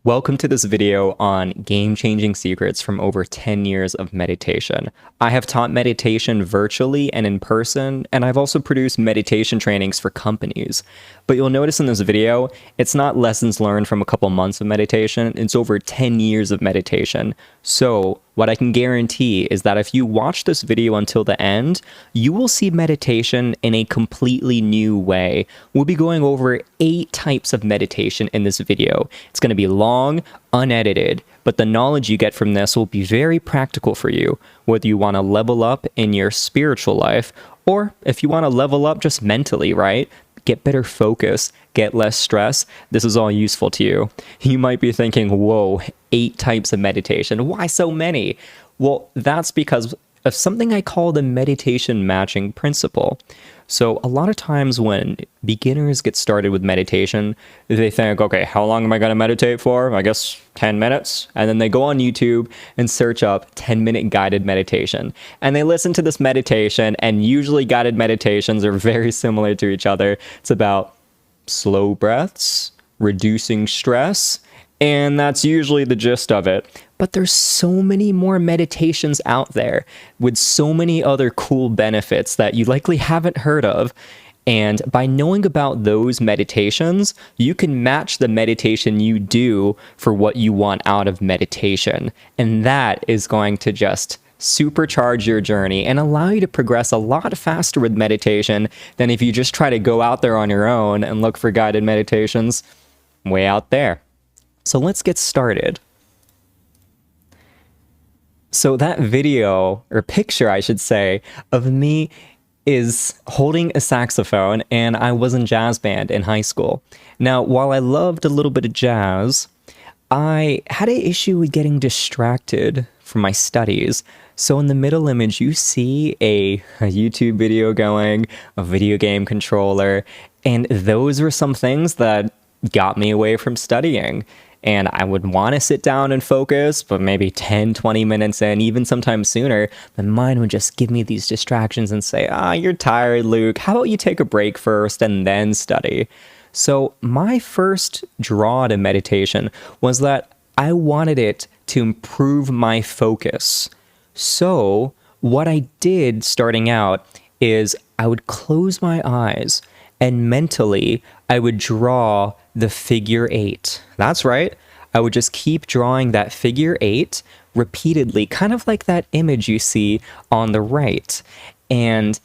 Welcome to this video on game-changing secrets from over 10 years of meditation. I have taught meditation virtually and in person, and I've also produced meditation trainings for companies. But you'll notice in this video, it's not lessons learned from a couple months of meditation, it's over 10 years of meditation. So, what I can guarantee is that if you watch this video until the end, you will see meditation in a completely new way. We'll be going over 8 types of meditation in this video. It's going to be long, unedited, but the knowledge you get from this will be very practical for you, whether you want to level up in your spiritual life, or if you want to level up just mentally, right? Get better focus, get less stress. This is all useful to you. You might be thinking, whoa, 8 types of meditation. Why so many? Well, that's because of something I call the meditation matching principle. So a lot of times when beginners get started with meditation, they think, okay, how long am I going to meditate for? I guess 10 minutes. And then they go on YouTube and search up 10-minute guided meditation. And they listen to this meditation, and usually guided meditations are very similar to each other. It's about slow breaths, reducing stress, and that's usually the gist of it. But there's so many more meditations out there with so many other cool benefits that you likely haven't heard of. And by knowing about those meditations, you can match the meditation you do for what you want out of meditation. And that is going to just supercharge your journey and allow you to progress a lot faster with meditation than if you just try to go out there on your own and look for guided meditations way out there. So let's get started. So that video, or picture I should say, of me is holding a saxophone, and I was in jazz band in high school. Now, while I loved a little bit of jazz, I had an issue with getting distracted from my studies. So in the middle image, you see a YouTube video going, a video game controller, and those were some things that got me away from studying. And I would want to sit down and focus, but maybe 10, 20 minutes in, even sometimes sooner, my mind would just give me these distractions and say, you're tired, Luke. How about you take a break first and then study? So my first draw to meditation was that I wanted it to improve my focus. So what I did starting out is I would close my eyes and mentally I would draw the figure 8. That's right. I would just keep drawing that figure 8 repeatedly, kind of like that image you see on the right. And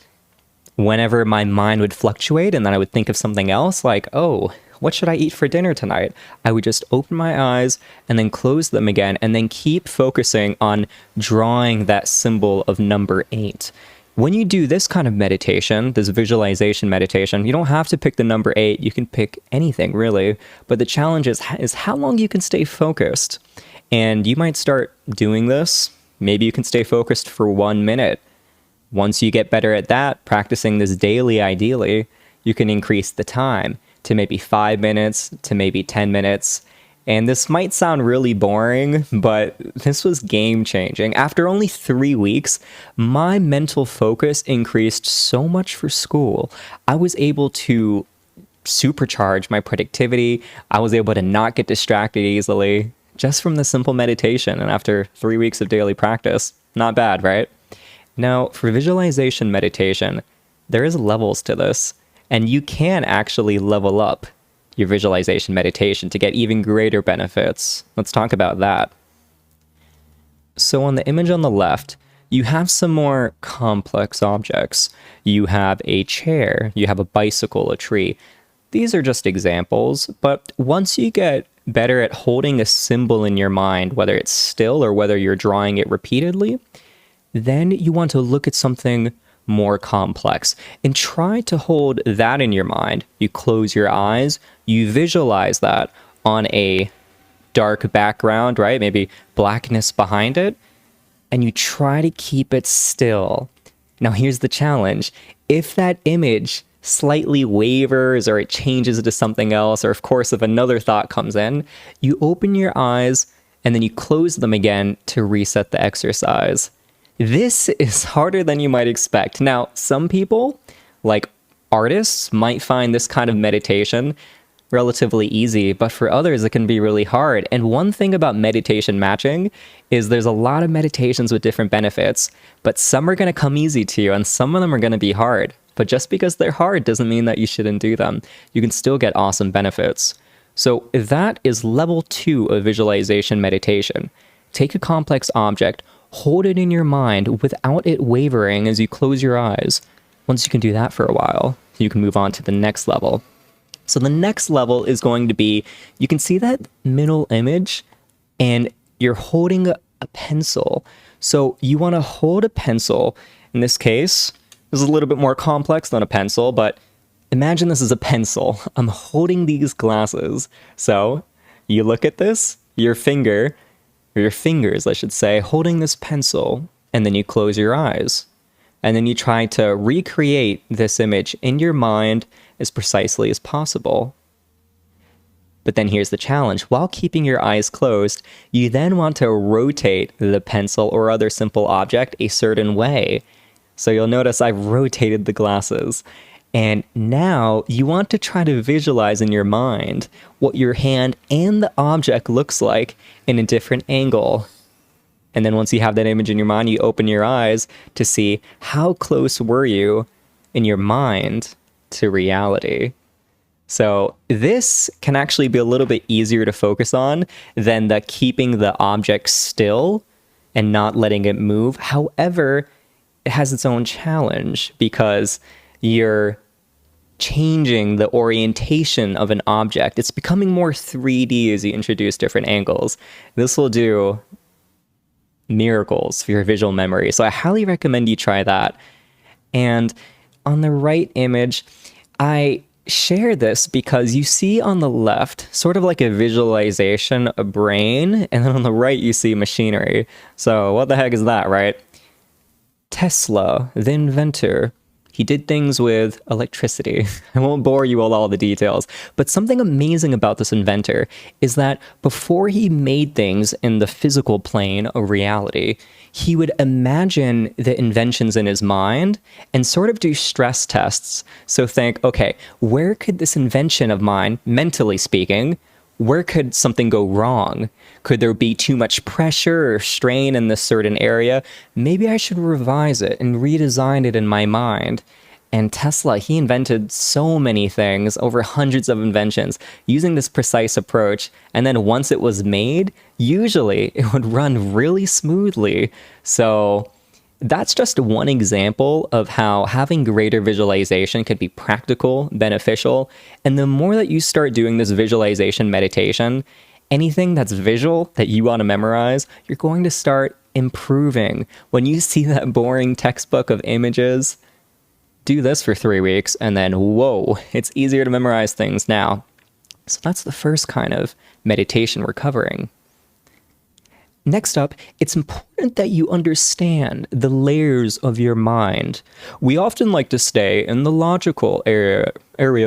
whenever my mind would fluctuate and then I would think of something else, like, oh, what should I eat for dinner tonight? I would just open my eyes and then close them again and then keep focusing on drawing that symbol of number 8. When you do this kind of meditation, this visualization meditation, you don't have to pick the number 8. You can pick anything, really. But the challenge is how long you can stay focused. And you might start doing this. Maybe you can stay focused for 1 minute. Once you get better at that, practicing this daily, ideally, you can increase the time to maybe 5 minutes, to maybe 10 minutes. And this might sound really boring, but this was game-changing. After only 3 weeks, my mental focus increased so much for school. I was able to supercharge my productivity. I was able to not get distracted easily just from the simple meditation. And after 3 weeks of daily practice, not bad, right? Now, for visualization meditation, there is levels to this, and you can actually level up your visualization meditation to get even greater benefits. Let's talk about that. So on the image on the left, you have some more complex objects. You have a chair, you have a bicycle, a tree. These are just examples, but once you get better at holding a symbol in your mind, whether it's still or whether you're drawing it repeatedly, then you want to look at something more complex and try to hold that in your mind. You close your eyes, you visualize that on a dark background, right? Maybe blackness behind it, and you try to keep it still. Now here's the challenge. If that image slightly wavers or it changes into something else, or of course if another thought comes in, you open your eyes and then you close them again to reset the exercise. This is harder than you might expect. Now, some people, like artists, might find this kind of meditation relatively easy, but for others, it can be really hard. And one thing about meditation matching is there's a lot of meditations with different benefits, but some are going to come easy to you and some of them are going to be hard. But just because they're hard doesn't mean that you shouldn't do them. You can still get awesome benefits. So that is level 2 of visualization meditation. Take a complex object, hold it in your mind without it wavering as you close your eyes. Once you can do that for a while, you can move on to the next level. So the next level is going to be, you can see that middle image and you're holding a pencil. So you want to hold a pencil. In this case, this is a little bit more complex than a pencil, but imagine this is a pencil. I'm holding these glasses. So you look at this, your finger, or your fingers, I should say, holding this pencil, and then you close your eyes. And then you try to recreate this image in your mind as precisely as possible. But then here's the challenge. While keeping your eyes closed, you then want to rotate the pencil or other simple object a certain way. So you'll notice I've rotated the glasses. And now you want to try to visualize in your mind what your hand and the object looks like in a different angle. And then once you have that image in your mind, you open your eyes to see how close were you in your mind to reality. So this can actually be a little bit easier to focus on than the keeping the object still and not letting it move. However, it has its own challenge because you're changing the orientation of an object. It's becoming more 3D as you introduce different angles. This will do miracles for your visual memory. So I highly recommend you try that. And on the right image, I share this because you see on the left sort of like a visualization, a brain, and then on the right you see machinery. So what the heck is that, right? Tesla, the inventor, he did things with electricity. I won't bore you with all the details, but something amazing about this inventor is that before he made things in the physical plane of reality, he would imagine the inventions in his mind and sort of do stress tests. So think, okay, where could this invention of mine, mentally speaking, where could something go wrong? Could there be too much pressure or strain in this certain area? Maybe I should revise it and redesign it in my mind. And Tesla, he invented so many things, over hundreds of inventions, using this precise approach. And then once it was made, usually it would run really smoothly. So that's just one example of how having greater visualization could be practical, beneficial, and the more that you start doing this visualization meditation, anything that's visual that you want to memorize, you're going to start improving. When you see that boring textbook of images, do this for 3 weeks, and then whoa, it's easier to memorize things now. So that's the first kind of meditation we're covering. Next up, it's important that you understand the layers of your mind. We often like to stay in the logical area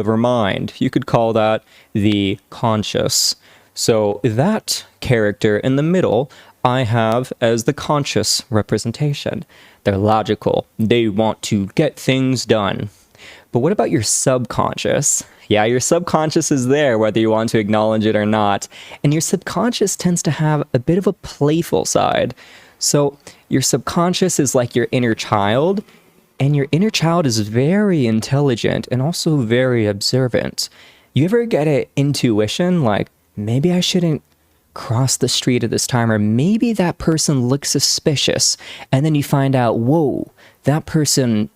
of our mind. You could call that the conscious. So that character in the middle, I have as the conscious representation. They're logical. They want to get things done. But what about your subconscious? Yeah, your subconscious is there, whether you want to acknowledge it or not. And your subconscious tends to have a bit of a playful side. So your subconscious is like your inner child, and your inner child is very intelligent and also very observant. You ever get an intuition like, maybe I shouldn't cross the street at this time, or maybe that person looks suspicious, and then you find out, whoa, that person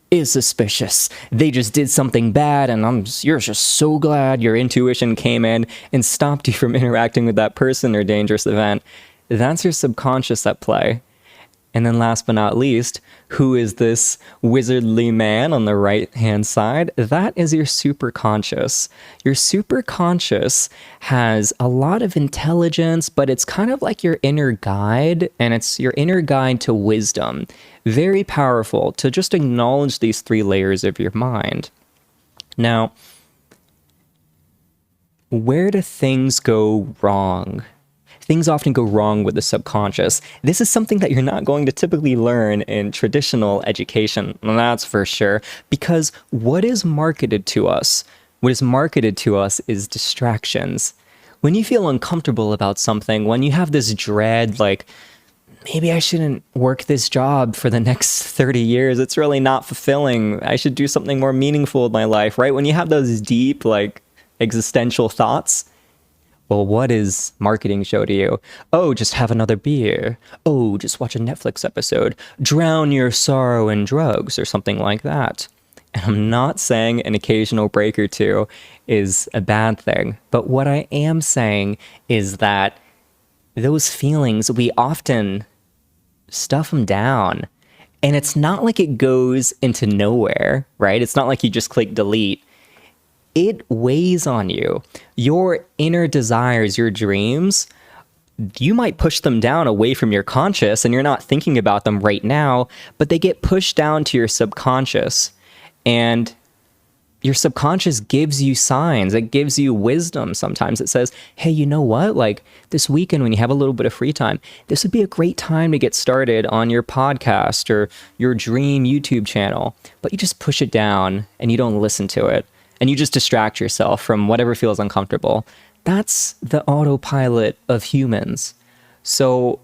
is suspicious. They just did something bad, and you're just so glad your intuition came in and stopped you from interacting with that person or dangerous event. That's your subconscious at play. And then last but not least, who is this wizardly man on the right-hand side? That is your superconscious. Your superconscious has a lot of intelligence, but it's kind of like your inner guide, and it's your inner guide to wisdom. Very powerful to just acknowledge these 3 layers of your mind. Now, where do things go wrong? Things often go wrong with the subconscious. This is something that you're not going to typically learn in traditional education, and that's for sure, because what is marketed to us What is marketed to us is distractions. When you feel uncomfortable about something, when you have this dread, like, maybe I shouldn't work this job for the next 30 years. It's really not fulfilling. I should do something more meaningful with my life, right? When you have those deep, like, existential thoughts, well, what is marketing show to you? Oh, just have another beer. Oh, just watch a Netflix episode. Drown your sorrow in drugs or something like that. And I'm not saying an occasional break or two is a bad thing, but what I am saying is that those feelings, we often stuff them down. And it's not like it goes into nowhere, right? It's not like you just click delete. It weighs on you. Your inner desires, your dreams, you might push them down away from your conscious and you're not thinking about them right now, but they get pushed down to your subconscious. And your subconscious gives you signs. It gives you wisdom sometimes. It says, hey, you know what? Like this weekend when you have a little bit of free time, this would be a great time to get started on your podcast or your dream YouTube channel. But you just push it down and you don't listen to it. And you just distract yourself from whatever feels uncomfortable. That's the autopilot of humans. So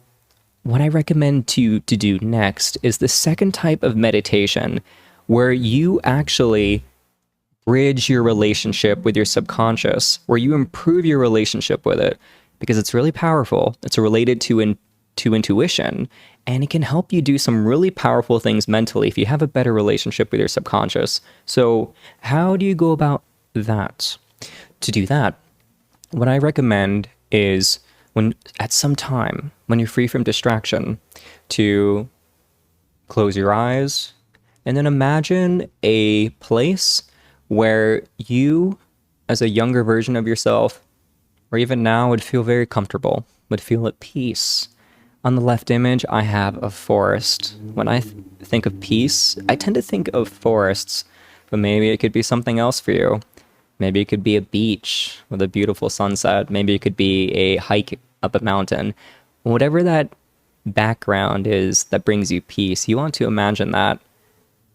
what I recommend to do next is the second type of meditation where you actually bridge your relationship with your subconscious, where you improve your relationship with it, because it's really powerful. It's related to intuition, and it can help you do some really powerful things mentally if you have a better relationship with your subconscious. So how do you go about that? To do that, what I recommend is when at some time, when you're free from distraction, to close your eyes and then imagine a place where you, as a younger version of yourself, or even now, would feel very comfortable, would feel at peace. On the left image, I have a forest. When I think of peace, I tend to think of forests, but maybe it could be something else for you. Maybe it could be a beach with a beautiful sunset. Maybe it could be a hike up a mountain. Whatever that background is that brings you peace, you want to imagine that.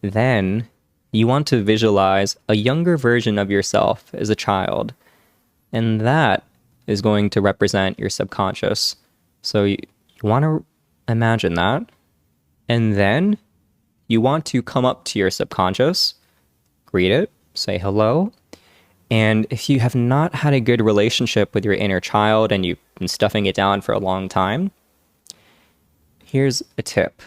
Then you want to visualize a younger version of yourself as a child. And that is going to represent your subconscious. So you want to imagine that. And then you want to come up to your subconscious, greet it, say hello. And if you have not had a good relationship with your inner child and you've been stuffing it down for a long time, here's a tip.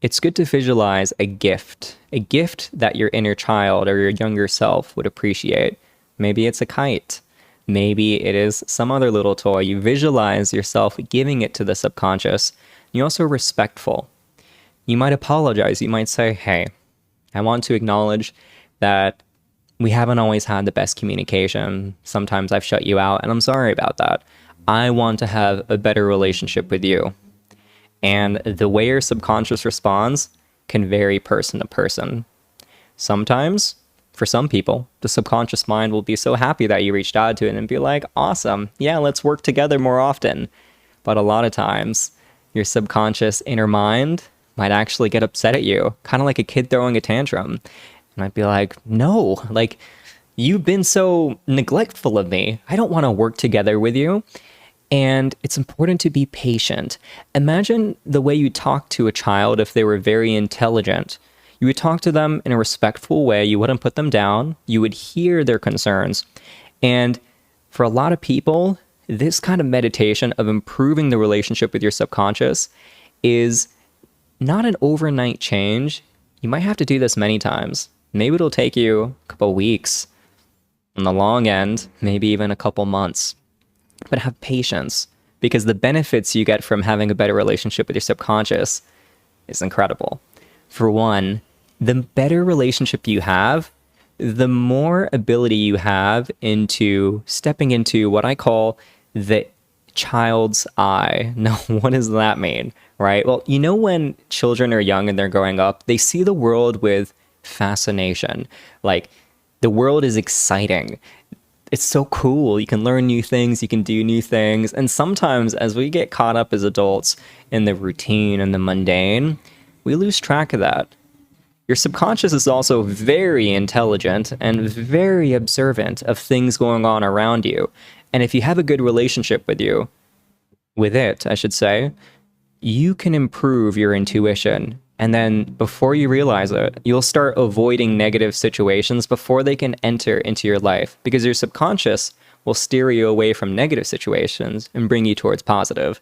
It's good to visualize a gift that your inner child or your younger self would appreciate. Maybe it's a kite. Maybe it is some other little toy. You visualize yourself giving it to the subconscious. You're also respectful. You might apologize. You might say, hey, I want to acknowledge that we haven't always had the best communication. Sometimes I've shut you out, and I'm sorry about that. I want to have a better relationship with you. And the way your subconscious responds can vary person to person. Sometimes, for some people, the subconscious mind will be so happy that you reached out to it and be like, awesome, yeah, let's work together more often. But a lot of times, your subconscious inner mind might actually get upset at you, kind of like a kid throwing a tantrum. And I'd be like, no, like, you've been so neglectful of me. I don't want to work together with you. And it's important to be patient. Imagine the way you talk to a child if they were very intelligent. You would talk to them in a respectful way. You wouldn't put them down. You would hear their concerns. And for a lot of people, this kind of meditation of improving the relationship with your subconscious is not an overnight change. You might have to do this many times. Maybe it'll take you a couple weeks. On the long end, maybe even a couple months. But have patience, because the benefits you get from having a better relationship with your subconscious is incredible. For one, the better relationship you have, the more ability you have into stepping into what I call the child's eye. Now, what does that mean, right? Well, you know, when children are young and they're growing up, they see the world with fascination. Like, the world is exciting. It's so cool. You can learn new things, you can do new things. And sometimes as we get caught up as adults in the routine and the mundane, we lose track of that. Your subconscious is also very intelligent and very observant of things going on around you. And if you have a good relationship with it, I should say, you can improve your intuition. And then before you realize it, you'll start avoiding negative situations before they can enter into your life, because your subconscious will steer you away from negative situations and bring you towards positive.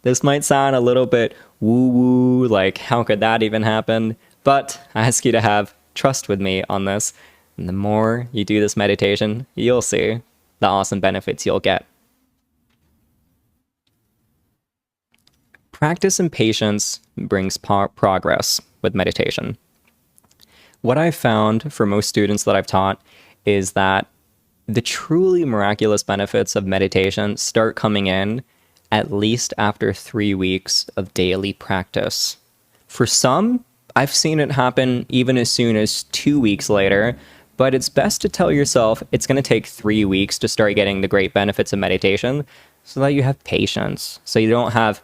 This might sound a little bit woo-woo, like how could that even happen? But I ask you to have trust with me on this. And the more you do this meditation, you'll see the awesome benefits you'll get. Practice and patience brings progress with meditation. What I've found for most students that I've taught is that the truly miraculous benefits of meditation start coming in at least after 3 weeks of daily practice. For some, I've seen it happen even as soon as 2 weeks later, but it's best to tell yourself it's going to take 3 weeks to start getting the great benefits of meditation so that you have patience, so you don't have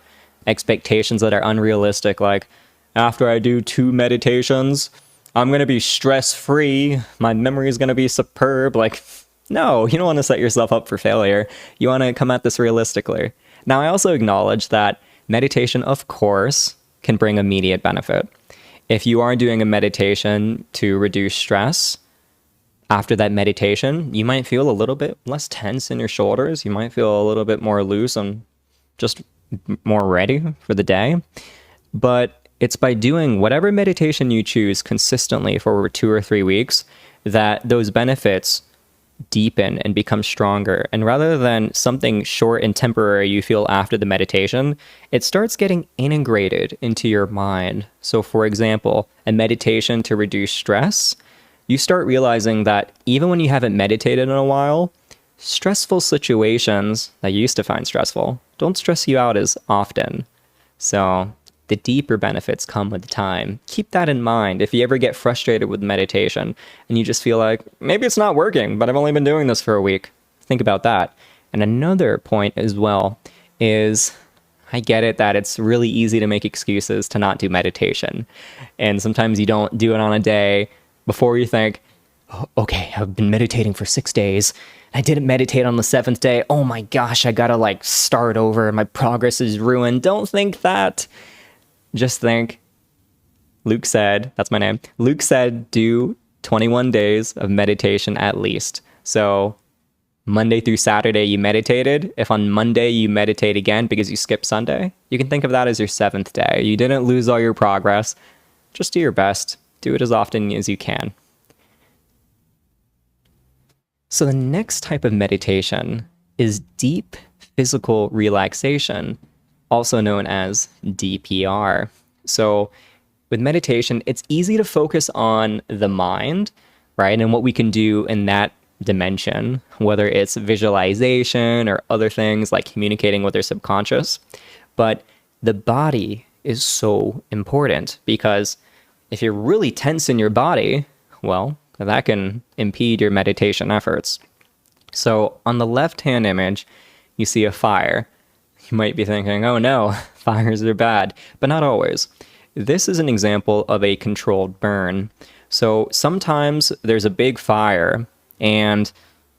expectations that are unrealistic, like, after I do 2 meditations, I'm going to be stress-free, my memory is going to be superb. Like, no, you don't want to set yourself up for failure. You want to come at this realistically. Now, I also acknowledge that meditation, of course, can bring immediate benefit. If you are doing a meditation to reduce stress, after that meditation, you might feel a little bit less tense in your shoulders. You might feel a little bit more loose and just more ready for the day. But it's by doing whatever meditation you choose consistently for over 2 or 3 weeks that those benefits deepen and become stronger. And rather than something short and temporary you feel after the meditation, it starts getting integrated into your mind. So for example, a meditation to reduce stress, you start realizing that even when you haven't meditated in a while, stressful situations that you used to find stressful don't stress you out as often. So the deeper benefits come with time. Keep that in mind if you ever get frustrated with meditation and you just feel like, maybe it's not working, but I've only been doing this for a week. Think about that. And another point as well is, I get it that it's really easy to make excuses to not do meditation. And sometimes you don't do it on a day before you think, oh, okay, I've been meditating for 6 days. I didn't meditate on the 7th day. Oh my gosh, I gotta like start over. My progress is ruined. Don't think that. Just think, Luke said, that's my name, Luke said do 21 days of meditation at least. So Monday through Saturday you meditated. If on Monday you meditate again because you skipped Sunday, you can think of that as your 7th day. You didn't lose all your progress. Just do your best. Do it as often as you can. So the next type of meditation is deep physical relaxation, also known as DPR. So with meditation, it's easy to focus on the mind, right? And what we can do in that dimension, whether it's visualization or other things like communicating with our subconscious. But the body is so important, because if you're really tense in your body, well, that can impede your meditation efforts. So on the left-hand image, you see a fire. You might be thinking, oh no, fires are bad, but not always. This is an example of a controlled burn. So sometimes there's a big fire and,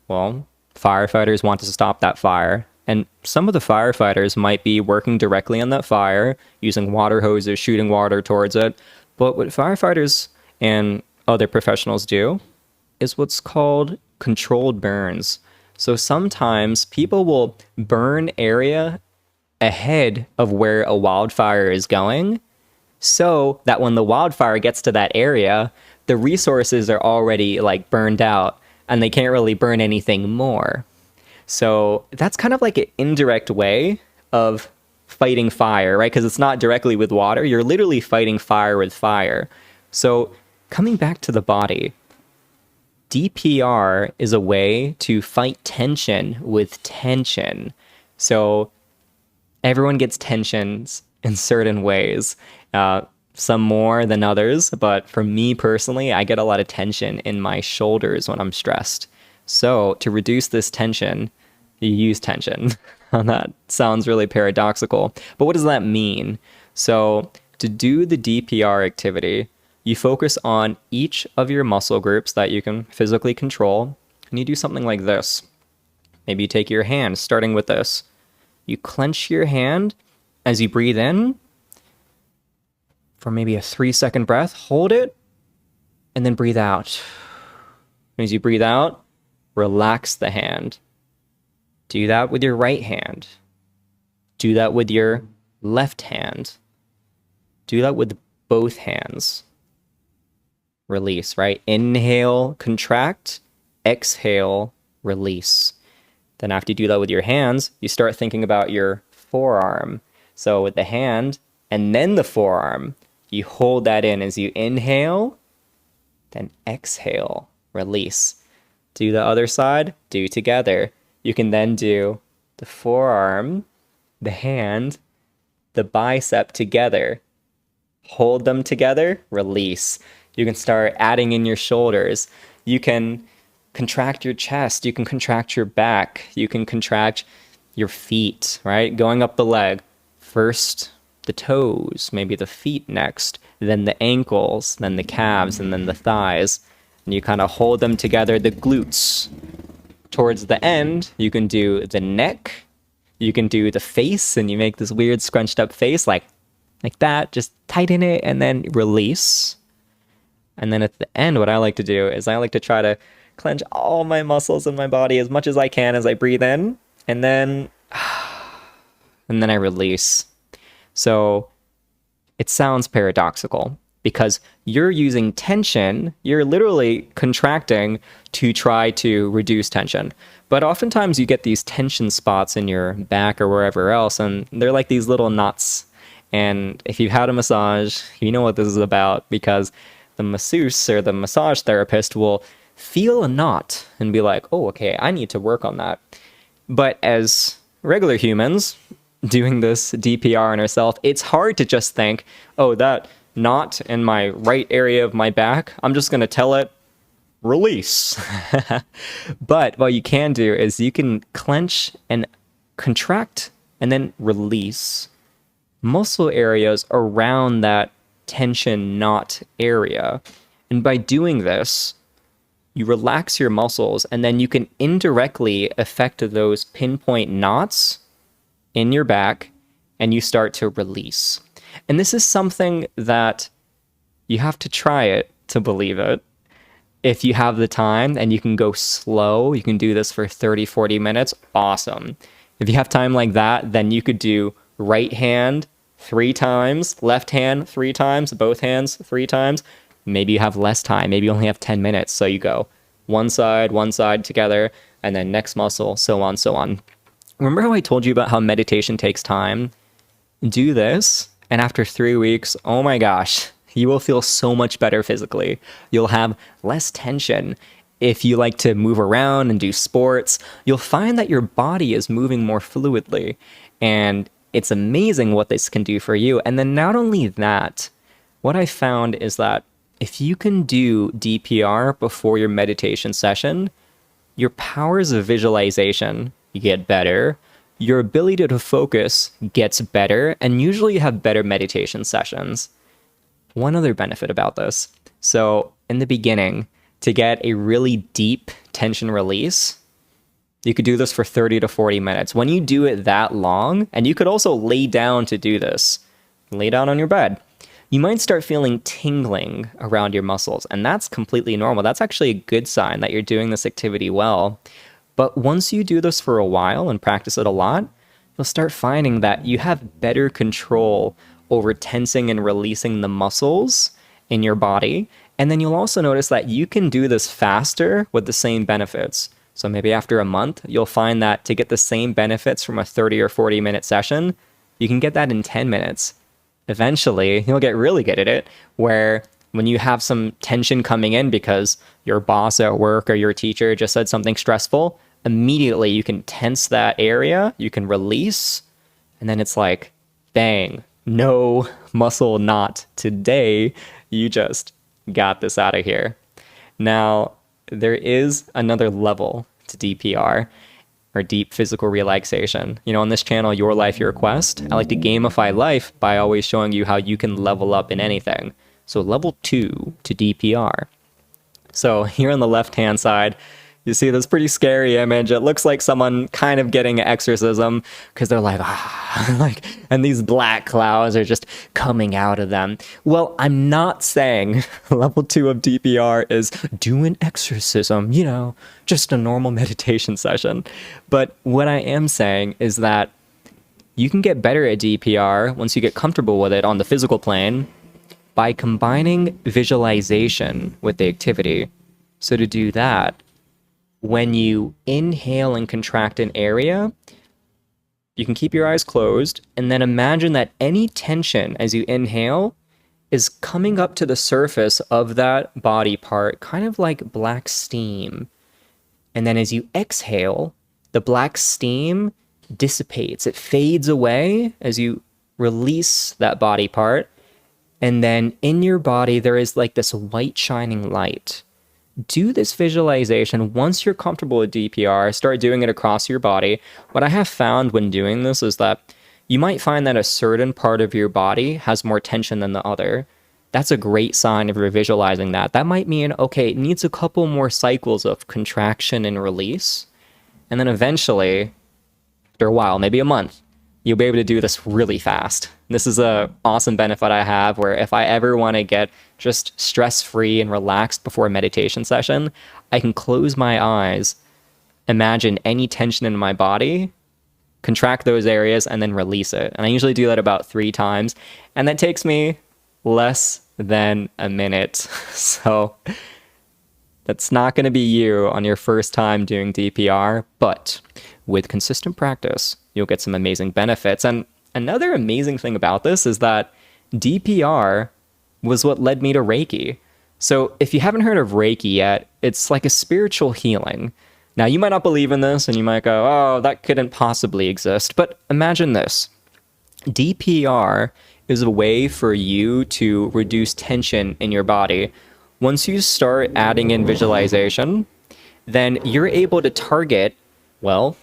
well, firefighters want to stop that fire. And some of the firefighters might be working directly on that fire, using water hoses, shooting water towards it. But what firefighters and other professionals do is what's called controlled burns. So sometimes people will burn area ahead of where a wildfire is going, so that when the wildfire gets to that area, the resources are already like burned out and they can't really burn anything more. So that's kind of like an indirect way of fighting fire, right? Because it's not directly with water. You're literally fighting fire with fire. So coming back to the body, DPR is a way to fight tension with tension. So everyone gets tensions in certain ways, some more than others. But for me personally, I get a lot of tension in my shoulders when I'm stressed. So to reduce this tension, you use tension. That sounds really paradoxical. But what does that mean? So to do the DPR activity, you focus on each of your muscle groups that you can physically control, and you do something like this. Maybe you take your hand, starting with this. You clench your hand as you breathe in for maybe a 3-second breath. Hold it, and then breathe out. As you breathe out, relax the hand. Do that with your right hand. Do that with your left hand. Do that with both hands. Release, right? Inhale, contract. Exhale, release. Then after you do that with your hands, you start thinking about your forearm. So with the hand and then the forearm, you hold that in as you inhale, then exhale, release. Do the other side, do together. You can then do the forearm, the hand, the bicep together. Hold them together, release. You can start adding in your shoulders. You can contract your chest. You can contract your back. You can contract your feet, right? Going up the leg. First, the toes, maybe the feet next, then the ankles, then the calves, and then the thighs. And you kind of hold them together, the glutes. Towards the end, you can do the neck. You can do the face, and you make this weird scrunched up face like that. Just tighten it and then release. And then at the end, what I like to do is I like to try to clench all my muscles in my body as much as I can as I breathe in, and then I release. So it sounds paradoxical because you're using tension, you're literally contracting to try to reduce tension. But oftentimes you get these tension spots in your back or wherever else, and they're like these little knots. And if you've had a massage, you know what this is about, because the masseuse or the massage therapist will feel a knot and be like, oh, okay, I need to work on that. But as regular humans doing this DPR on ourselves, it's hard to just think, oh, that knot in my right area of my back, I'm just going to tell it, release. But what you can do is you can clench and contract and then release muscle areas around that tension knot area. And by doing this, you relax your muscles, and then you can indirectly affect those pinpoint knots in your back, and you start to release. And this is something that you have to try it to believe it. If you have the time and you can go slow, you can do this for 30, 40 minutes, awesome. If you have time like that, then you could do right hand 3 times, left hand 3 times, both hands 3 times. Maybe you have less time. Maybe you only have 10 minutes. So you go one side together, and then next muscle, so on, so on. Remember how I told you about how meditation takes time? Do this, and after 3 weeks, oh my gosh, you will feel so much better physically. You'll have less tension. If you like to move around and do sports, you'll find that your body is moving more fluidly. And it's amazing what this can do for you. And then not only that, what I found is that if you can do DPR before your meditation session, your powers of visualization get better, your ability to focus gets better, and usually you have better meditation sessions. One other benefit about this. So in the beginning, to get a really deep tension release, you could do this for 30 to 40 minutes. When you do it that long, and you could also lay down to do this, lay down on your bed, you might start feeling tingling around your muscles, and that's completely normal. That's actually a good sign that you're doing this activity well. But once you do this for a while and practice it a lot, you'll start finding that you have better control over tensing and releasing the muscles in your body. And then you'll also notice that you can do this faster with the same benefits. So maybe after a month, you'll find that to get the same benefits from a 30 or 40 minute session, you can get that in 10 minutes. Eventually, you'll get really good at it, where when you have some tension coming in because your boss at work or your teacher just said something stressful, immediately you can tense that area, you can release, and then it's like, bang, no muscle knot today. You just got this out of here. Now, there is another level to DPR, or deep physical relaxation. You know, on this channel, Your Life, Your Quest, I like to gamify life by always showing you how you can level up in anything. So level 2 to DPR. So here on the left-hand side, you see this pretty scary image. It looks like someone kind of getting an exorcism because they're like, and these black clouds are just coming out of them. Well, I'm not saying level 2 of DPR is do an exorcism, just a normal meditation session. But what I am saying is that you can get better at DPR once you get comfortable with it on the physical plane by combining visualization with the activity. So to do that, when you inhale and contract an area, you can keep your eyes closed and then imagine that any tension as you inhale is coming up to the surface of that body part, kind of like black steam. And then as you exhale, the black steam dissipates. It fades away as you release that body part. And then in your body, there is like this white shining light. Do this visualization. Once you're comfortable with DPR, start doing it across your body. What I have found when doing this is that you might find that a certain part of your body has more tension than the other. That's a great sign if you're visualizing that. That might mean, okay, it needs a couple more cycles of contraction and release. And then eventually, after a while, maybe a month, you'll be able to do this really fast. This is an awesome benefit I have where if I ever want to get just stress-free and relaxed before a meditation session, I can close my eyes, imagine any tension in my body, contract those areas, and then release it. And I usually do that about 3 times, and that takes me less than a minute. So that's not going to be you on your first time doing DPR, but with consistent practice, you'll get some amazing benefits. And another amazing thing about this is that DPR was what led me to Reiki. So if you haven't heard of Reiki yet, it's like a spiritual healing. Now, you might not believe in this, and you might go, oh, that couldn't possibly exist. But imagine this. DPR is a way for you to reduce tension in your body. Once you start adding in visualization, then you're able to target, well,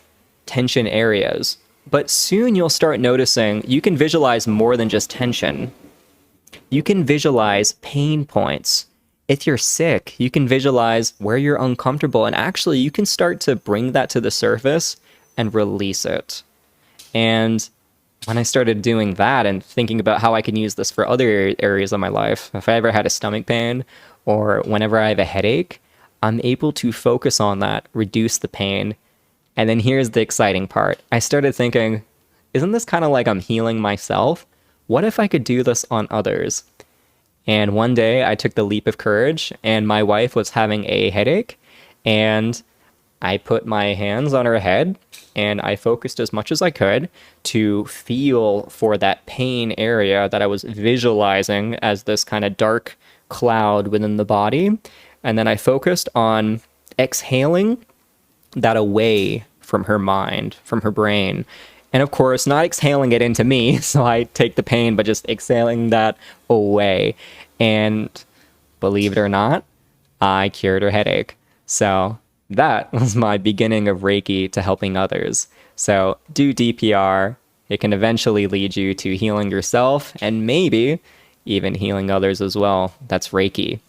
tension areas. But soon you'll start noticing you can visualize more than just tension. You can visualize pain points. If you're sick, you can visualize where you're uncomfortable, and actually you can start to bring that to the surface and release it. And when I started doing that and thinking about how I can use this for other areas of my life, if I ever had a stomach pain or whenever I have a headache, I'm able to focus on that, reduce the pain. And then here's the exciting part. I started thinking, isn't this kind of like I'm healing myself? What if I could do this on others? And one day I took the leap of courage, and my wife was having a headache, and I put my hands on her head and I focused as much as I could to feel for that pain area that I was visualizing as this kind of dark cloud within the body. And then I focused on exhaling that away from her mind, from her brain. And of course, not exhaling it into me, so I take the pain, but just exhaling that away. And believe it or not, I cured her headache. So that was my beginning of Reiki to helping others. So do DPR. It can eventually lead you to healing yourself and maybe even healing others as well. That's Reiki.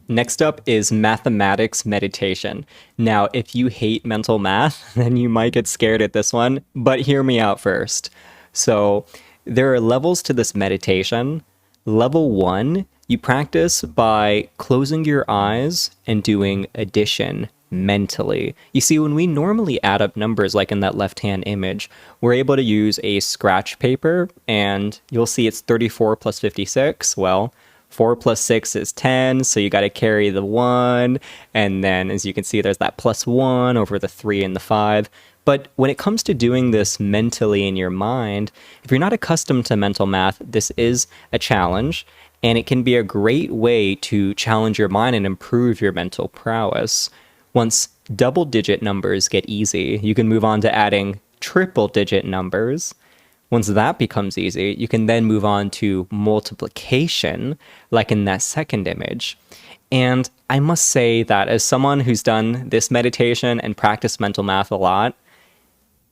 Next up is mathematics meditation. Now, if you hate mental math, then you might get scared at this one, but hear me out first. So there are levels to this meditation. Level 1, you practice by closing your eyes and doing addition mentally. You see, when we normally add up numbers like in that left-hand image, we're able to use a scratch paper, and you'll see it's 34 plus 56. Well, 4 plus 6 is 10, so you got to carry the 1, and then as you can see, there's that plus 1 over the 3 and the 5. But when it comes to doing this mentally in your mind, if you're not accustomed to mental math, this is a challenge, and it can be a great way to challenge your mind and improve your mental prowess. Once double-digit numbers get easy, you can move on to adding triple-digit numbers. Once that becomes easy, you can then move on to multiplication, like in that second image. And I must say that as someone who's done this meditation and practiced mental math a lot,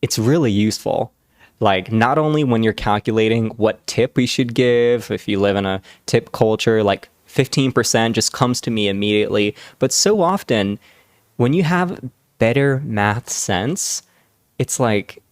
it's really useful. Like, not only when you're calculating what tip we should give, if you live in a tip culture, like 15% just comes to me immediately, but so often when you have better math sense, it's like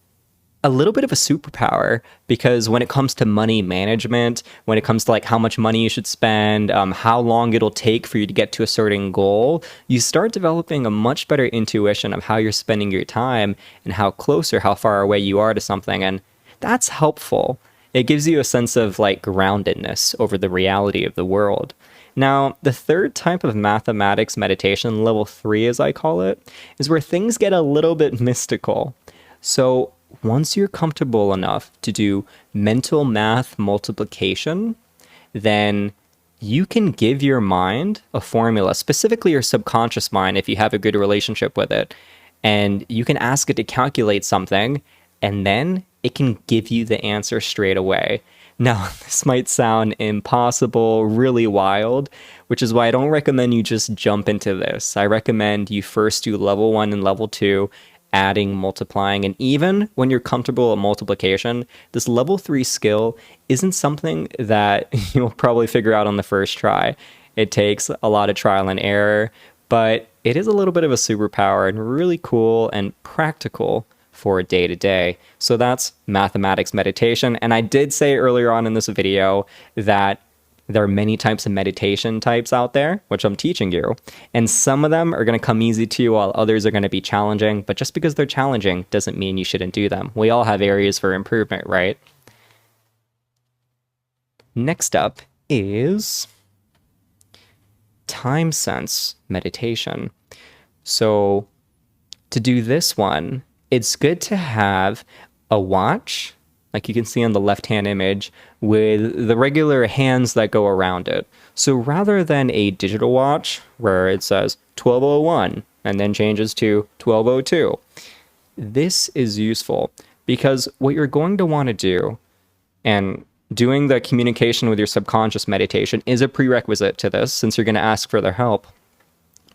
a little bit of a superpower, because when it comes to money management, when it comes to like how much money you should spend, how long it'll take for you to get to a certain goal, you start developing a much better intuition of how you're spending your time and how close or how far away you are to something. And that's helpful. It gives you a sense of like groundedness over the reality of the world. Now, the third type of mathematics meditation, level 3 as I call it, is where things get a little bit mystical. So once you're comfortable enough to do mental math multiplication, then you can give your mind a formula, specifically your subconscious mind, if you have a good relationship with it. And you can ask it to calculate something, and then it can give you the answer straight away. Now, this might sound impossible, really wild, which is why I don't recommend you just jump into this. I recommend you first do level 1 and level 2, adding, multiplying, and even when you're comfortable at multiplication, this level 3 skill isn't something that you'll probably figure out on the first try. It takes a lot of trial and error, but it is a little bit of a superpower and really cool and practical for day to day. So that's mathematics meditation. And I did say earlier on in this video that there are many types of meditation types out there, which I'm teaching you. And some of them are going to come easy to you while others are going to be challenging. But just because they're challenging doesn't mean you shouldn't do them. We all have areas for improvement, right? Next up is time sense meditation. So to do this one, it's good to have a watch, like you can see on the left-hand image, with the regular hands that go around it. So rather than a digital watch where it says 12:01 and then changes to 12:02, this is useful because what you're going to want to do, and doing the communication with your subconscious meditation is a prerequisite to this since you're going to ask for their help.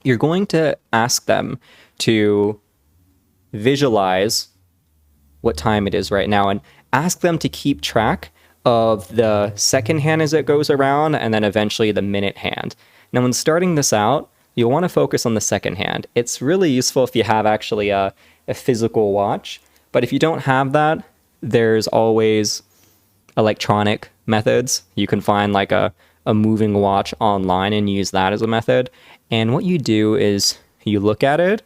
You're going to ask them to visualize what time it is right now and ask them to keep track of the second hand as it goes around and then eventually the minute hand. Now, when starting this out, you'll want to focus on the second hand. It's really useful if you have actually a physical watch, but if you don't have that, there's always electronic methods. You can find like a moving watch online and use that as a method. And what you do is you look at it,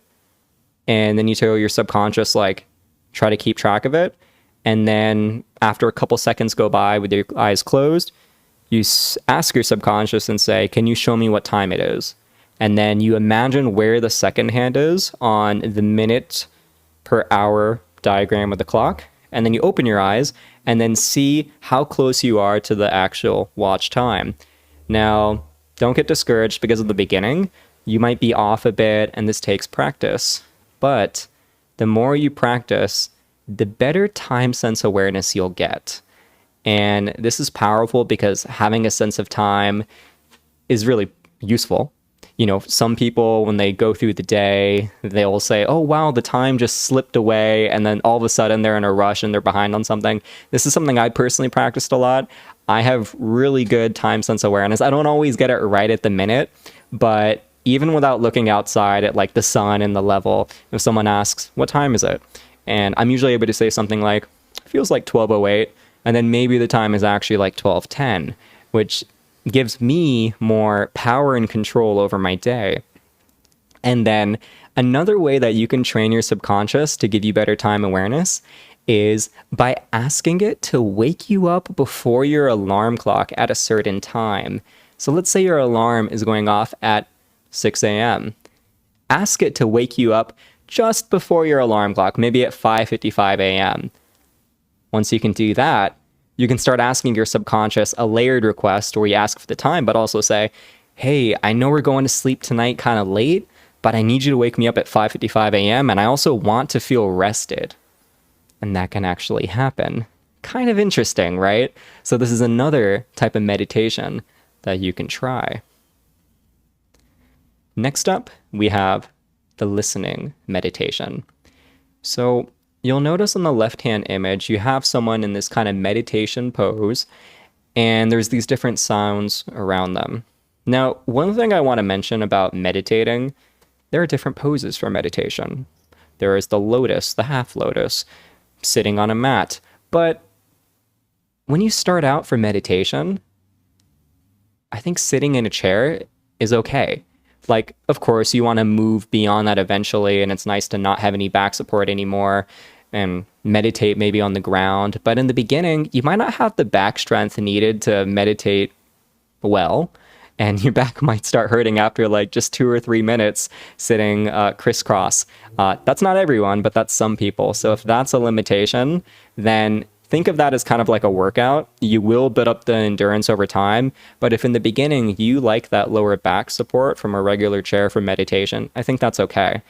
and then you tell your subconscious, like, try to keep track of it. And then after a couple seconds go by with your eyes closed, you ask your subconscious and say, can you show me what time it is? And then you imagine where the second hand is on the minute per hour diagram of the clock. And then you open your eyes and then see how close you are to the actual watch time. Now, don't get discouraged because at the beginning, you might be off a bit, and this takes practice. But the more you practice, the better time sense awareness you'll get. And this is powerful because having a sense of time is really useful. You know, some people, when they go through the day, they'll say, oh, wow, the time just slipped away. And then all of a sudden they're in a rush and they're behind on something. This is something I personally practiced a lot. I have really good time sense awareness. I don't always get it right at the minute, but even without looking outside at like the sun and the level, if someone asks, what time is it? And I'm usually able to say something like, it feels like 12:08. And then maybe the time is actually like 12:10, which gives me more power and control over my day. And then another way that you can train your subconscious to give you better time awareness is by asking it to wake you up before your alarm clock at a certain time. So let's say your alarm is going off at 6 a.m. Ask it to wake you up just before your alarm clock, maybe at 5:55 a.m. Once you can do that, you can start asking your subconscious a layered request where you ask for the time, but also say, hey, I know we're going to sleep tonight kind of late, but I need you to wake me up at 5:55 a.m. and I also want to feel rested. And that can actually happen. Kind of interesting, right? So this is another type of meditation that you can try. Next up, we have the listening meditation. So you'll notice on the left-hand image, you have someone in this kind of meditation pose, and there's these different sounds around them. Now, one thing I want to mention about meditating, there are different poses for meditation. There is the lotus, the half lotus, sitting on a mat. But when you start out for meditation, I think sitting in a chair is okay. Like, of course, you want to move beyond that eventually, and it's nice to not have any back support anymore and meditate maybe on the ground. But in the beginning, you might not have the back strength needed to meditate well, and your back might start hurting after like just 2 or 3 minutes sitting crisscross. That's not everyone, but that's some people. So if that's a limitation, then think of that as kind of like a workout. You will build up the endurance over time, but if in the beginning you like that lower back support from a regular chair for meditation, I think that's okay.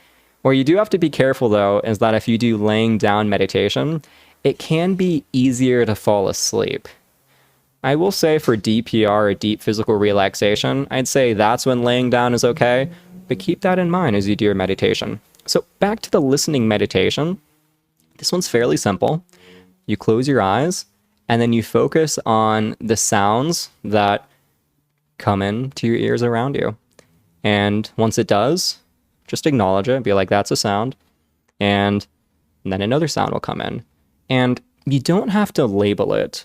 Where you do have to be careful though is that if you do laying down meditation, it can be easier to fall asleep. I will say for DPR, or deep physical relaxation, I'd say that's when laying down is okay, but keep that in mind as you do your meditation. So back to the listening meditation. This one's fairly simple. You close your eyes, and then you focus on the sounds that come in to your ears around you. And once it does, just acknowledge it, be like, that's a sound. And then another sound will come in. And you don't have to label it.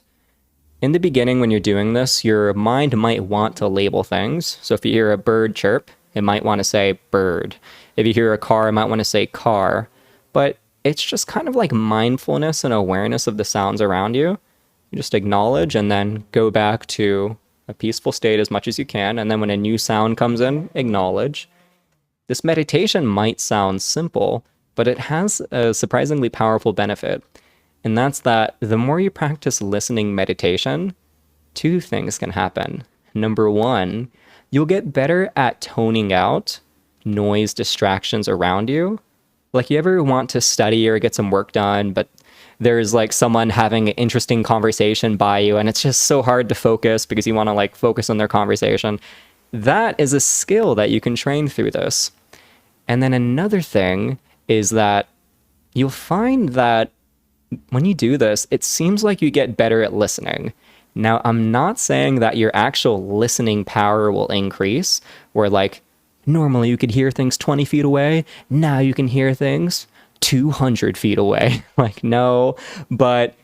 In the beginning, when you're doing this, your mind might want to label things. So if you hear a bird chirp, it might want to say bird. If you hear a car, it might want to say car. But it's just kind of like mindfulness and awareness of the sounds around you. You just acknowledge and then go back to a peaceful state as much as you can. And then when a new sound comes in, acknowledge. This meditation might sound simple, but it has a surprisingly powerful benefit. And that's that the more you practice listening meditation, 2 things can happen. Number 1, you'll get better at toning out noise distractions around you. Like, you ever want to study or get some work done, but there's like someone having an interesting conversation by you, and it's just so hard to focus because you want to like focus on their conversation. That is a skill that you can train through this. And then another thing is that you'll find that when you do this, it seems like you get better at listening. Now, I'm not saying that your actual listening power will increase, where like, normally you could hear things 20 feet away. Now you can hear things 200 feet away. Like, no, but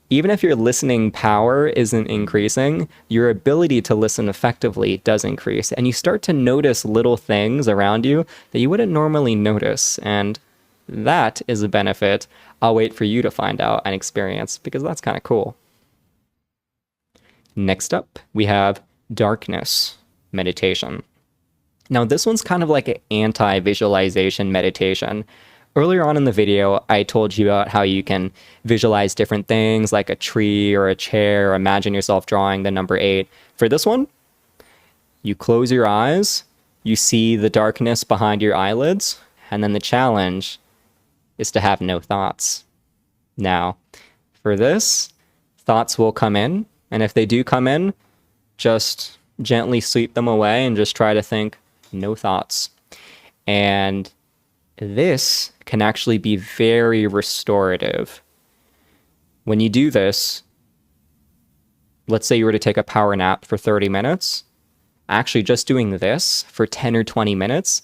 even if your listening power isn't increasing, your ability to listen effectively does increase. And you start to notice little things around you that you wouldn't normally notice. And that is a benefit I'll wait for you to find out and experience, because that's kind of cool. Next up, we have darkness meditation. Now, this one's kind of like an anti-visualization meditation. Earlier on in the video, I told you about how you can visualize different things like a tree or a chair, or imagine yourself drawing the number 8. For this one, you close your eyes, you see the darkness behind your eyelids, and then the challenge is to have no thoughts. Now, for this, thoughts will come in, and if they do come in, just gently sweep them away and just try to think no thoughts. And this can actually be very restorative. When you do this, let's say you were to take a power nap for 30 minutes, actually just doing this for 10 or 20 minutes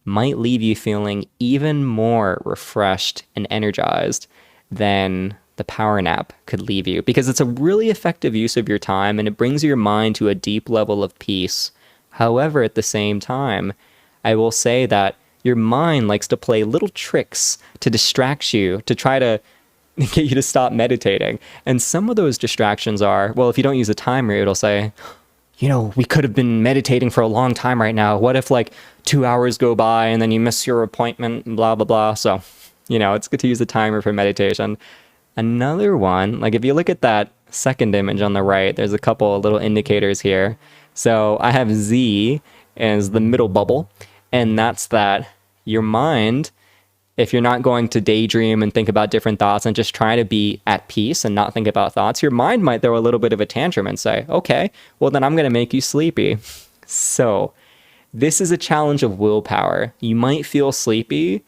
might leave you feeling even more refreshed and energized than the power nap could leave you, because it's a really effective use of your time and it brings your mind to a deep level of peace. However, at the same time, I will say that your mind likes to play little tricks to distract you, to try to get you to stop meditating. And some of those distractions are, well, if you don't use a timer, it'll say, you know, we could have been meditating for a long time right now. What if like 2 hours go by and then you miss your appointment and blah, blah, blah. So, you know, it's good to use a timer for meditation. Another one, like if you look at that second image on the right, there's a couple of little indicators here. So I have Z as the middle bubble, and that's that your mind, if you're not going to daydream and think about different thoughts and just try to be at peace and not think about thoughts, your mind might throw a little bit of a tantrum and say, okay, well then I'm going to make you sleepy. So this is a challenge of willpower. You might feel sleepy,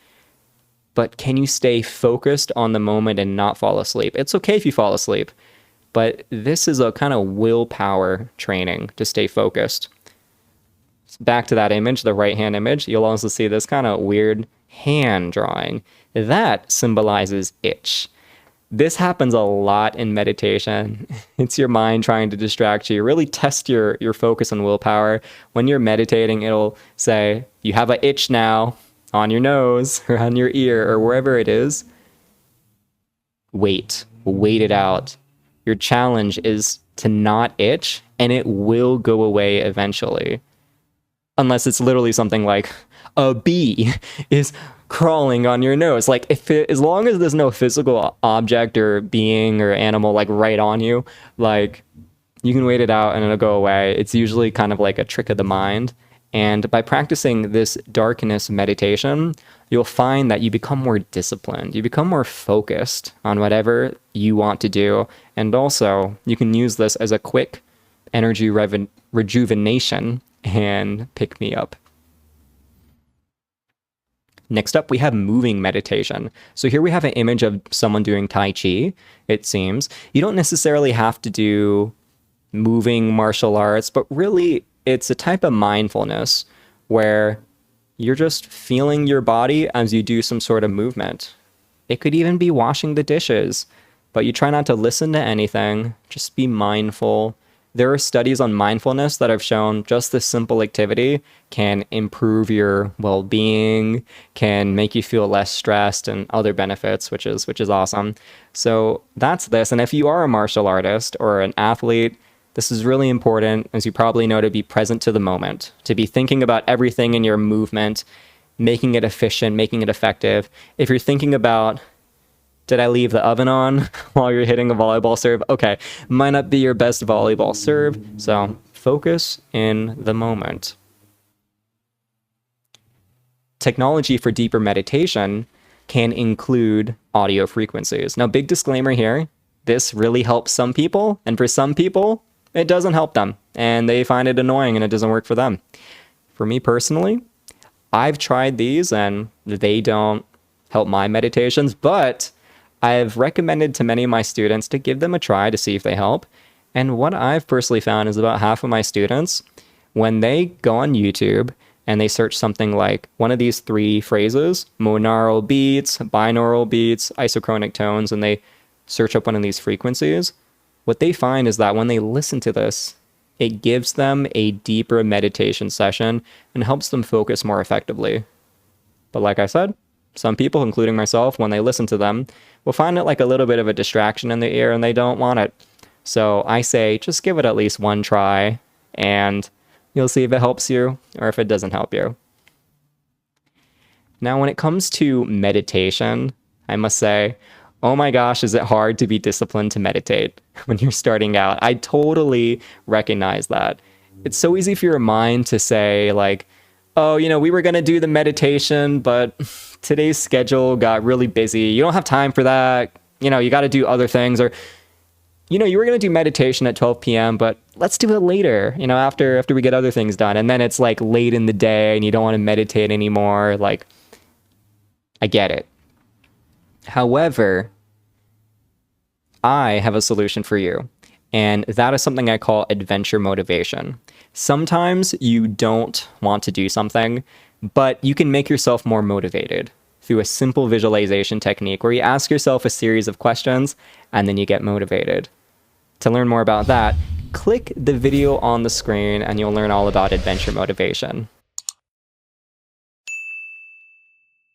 but can you stay focused on the moment and not fall asleep? It's okay if you fall asleep, but this is a kind of willpower training to stay focused. Back to that image, the right hand image, you'll also see this kind of weird hand drawing. That symbolizes itch. This happens a lot in meditation. It's your mind trying to distract you. Really test your focus and willpower. When you're meditating, it'll say, you have an itch now on your nose or on your ear or wherever it is. Wait it out. Your challenge is to not itch, and it will go away eventually. Unless it's literally something like a bee is crawling on your nose. Like, as long as there's no physical object or being or animal like right on you, like, you can wait it out and it'll go away. It's usually kind of like a trick of the mind. And by practicing this darkness meditation, you'll find that you become more disciplined. You become more focused on whatever you want to do. And also, you can use this as a quick energy rejuvenation and pick me up. Next up, we have moving meditation. So here we have an image of someone doing Tai Chi, it seems. You don't necessarily have to do moving martial arts, but really it's a type of mindfulness where you're just feeling your body as you do some sort of movement. It could even be washing the dishes, but you try not to listen to anything, just be mindful. There are studies on mindfulness that have shown just this simple activity can improve your well-being, can make you feel less stressed, and other benefits, which is awesome. So that's this. And if you are a martial artist or an athlete, this is really important, as you probably know, to be present to the moment, to be thinking about everything in your movement, making it efficient, making it effective. If you're thinking about, did I leave the oven on while you're hitting a volleyball serve? Okay, might not be your best volleyball serve, so focus in the moment. Technology for deeper meditation can include audio frequencies. Now, big disclaimer here, this really helps some people, and for some people, it doesn't help them, and they find it annoying and it doesn't work for them. For me personally, I've tried these and they don't help my meditations, but I've recommended to many of my students to give them a try to see if they help. And what I've personally found is about half of my students, when they go on YouTube and they search something like one of these three phrases, monaural beats, binaural beats, isochronic tones, and they search up one of these frequencies, what they find is that when they listen to this, it gives them a deeper meditation session and helps them focus more effectively. But like I said, some people, including myself, when they listen to them, will find it like a little bit of a distraction in their ear and they don't want it. So I say, just give it at least one try and you'll see if it helps you or if it doesn't help you. Now, when it comes to meditation, I must say, oh my gosh, is it hard to be disciplined to meditate when you're starting out? I totally recognize that. It's so easy for your mind to say like, oh, we were going to do the meditation, but today's schedule got really busy. You don't have time for that. You got to do other things. Or, you were going to do meditation at 12 p.m., but let's do it later, after we get other things done. And then it's like late in the day and you don't want to meditate anymore. Like, I get it. However, I have a solution for you, and that is something I call adventure motivation. Sometimes you don't want to do something, but you can make yourself more motivated through a simple visualization technique where you ask yourself a series of questions and then you get motivated. To learn more about that, click the video on the screen and you'll learn all about adventure motivation.